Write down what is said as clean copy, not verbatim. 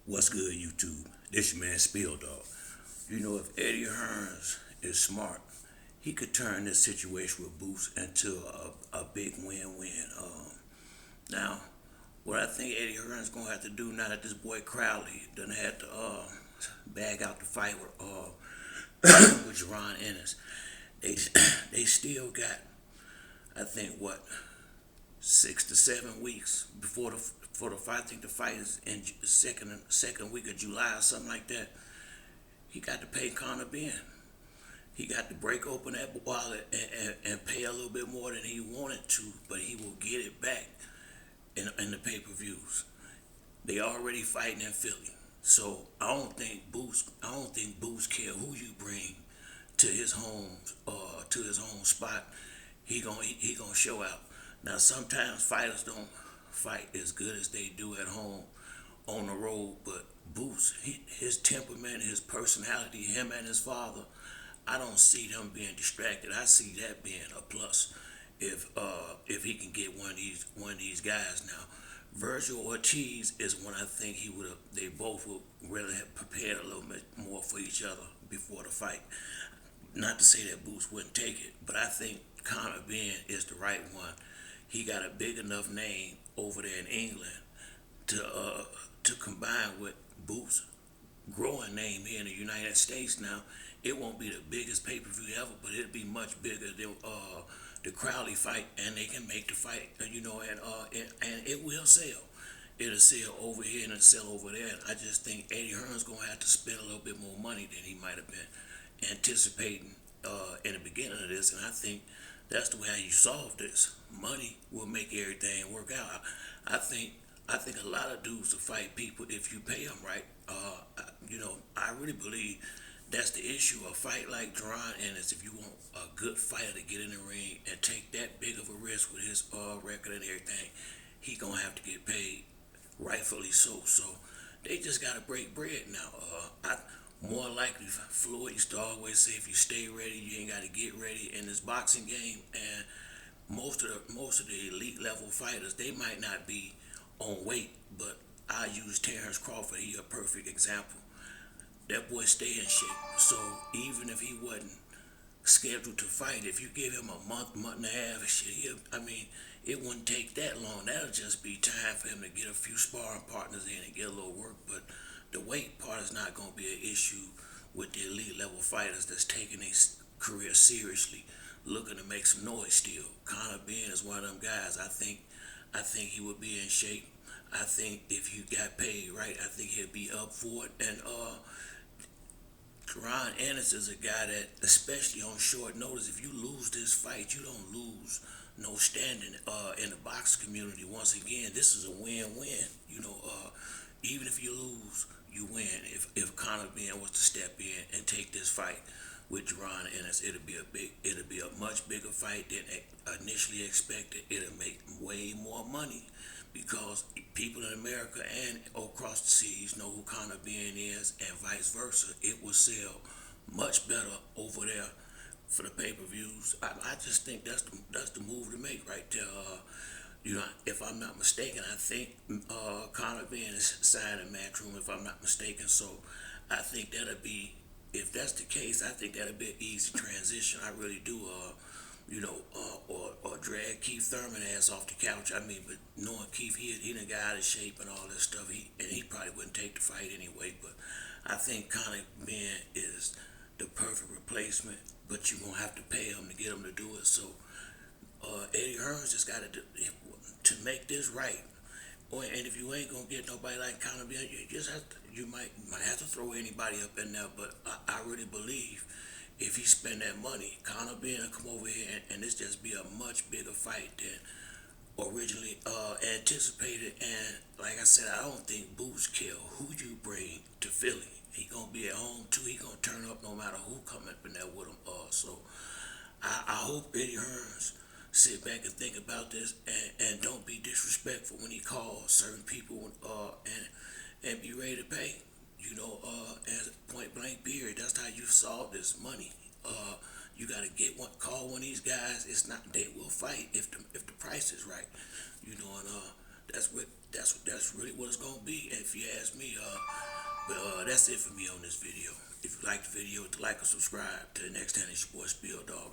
What's good, YouTube? This your man Spill Dog. If Eddie Hearns is smart, he could turn this situation with Boots into a big win-win. Now, what I think Eddie Hearns gonna have to do now that this boy Crowley done had to bag out the fight with Jerron Ennis, they they still got, I think, what, 6 to 7 weeks before the fight. I think the fight is in the second week of July or something like that. He got to pay Conor Benn. He got to break open that wallet and pay a little bit more than he wanted to, but he will get it back in the pay-per-views. They already fighting in Philly, so I don't think Boots care who you bring to his home to his own spot. He gonna show out. Now sometimes fighters don't fight as good as they do at home on the road, but Boots, his temperament, his personality, him and his father, I don't see them being distracted. I see that being a plus if he can get one of these guys now. Virgil Ortiz is one I think they both would really have prepared a little bit more for each other before the fight. Not to say that Boots wouldn't take it, but I think Conor Benn is the right one. He got a big enough name over there in England to combine with Boots' growing name here in the United States. Now, it won't be the biggest pay-per-view ever, but it'll be much bigger than the Crowley fight, and they can make the fight, and it will sell. It'll sell over here and it'll sell over there. And I just think Eddie Hearn's gonna have to spend a little bit more money than he might have been anticipating in the beginning of this, and I think that's the way how you solve this. Money will make everything work out. I think I think a lot of dudes will fight people if you pay them right. I really believe that's the issue. A fight like Jerron Ennis, if you want a good fighter to get in the ring and take that big of a risk with his record and everything, he gonna have to get paid, rightfully so. So they just gotta break bread now. More likely, Floyd used to always say, if you stay ready, you ain't gotta get ready in this boxing game. And most of the elite level fighters, they might not be on weight, but I use Terrence Crawford. He a perfect example. That boy stay in shape. So even if he wasn't scheduled to fight, if you give him a month and a half, it wouldn't take that long. That'll just be time for him to get a few sparring partners in and get a little work. But the weight part is not going to be an issue with the elite level fighters that's taking their career seriously, looking to make some noise still. Conor Benn is one of them guys. I think he would be in shape. I think if you got paid right, I think he'll be up for it. And Ron Ennis is a guy that, especially on short notice, if you lose this fight, you don't lose no standing in the boxing community. Once again, this is a win-win. Even if you lose, you win. If Conor Benn was to step in and take this fight with Jerron Ennis, it'll be a much bigger fight than initially expected. It'll make way more money because people in America and across the seas know who Conor Benn is, and vice versa. It will sell much better over there for the pay-per-views. I just think that's the move to make right there. If I'm not mistaken, I think Conor Benn is signed in Matchroom, if I'm not mistaken. So I think that'll be, if that's the case, I think that'll be an easy transition. I really do. Or drag Keith Thurman ass off the couch. But knowing Keith, he done got out of shape and all this stuff. He probably wouldn't take the fight anyway. But I think Conor Benn is the perfect replacement. But you're gonna have to pay him to get him to do it. So Eddie Hearns just got to make this right. And if you ain't gonna get nobody like Conor Benn, you might have to throw anybody up in there. But I really believe if he spend that money, Conor Benn will come over here and this just be a much bigger fight than originally anticipated. And like I said, I don't think Boots care who you bring to Philly. He gonna be at home too. He gonna turn up no matter who come up in there with him. So I hope Eddie Hearns sit back and think about this and don't be disrespectful when he calls certain people and be ready to pay. As a point blank period, that's how you solve this money. You gotta call one of these guys. It's not, they will fight if the price is right. And that's what That's really what it's gonna be, if you ask me. But that's it for me on this video. If you like the video, like or subscribe. Till the next time, it's your boy Spill Dog.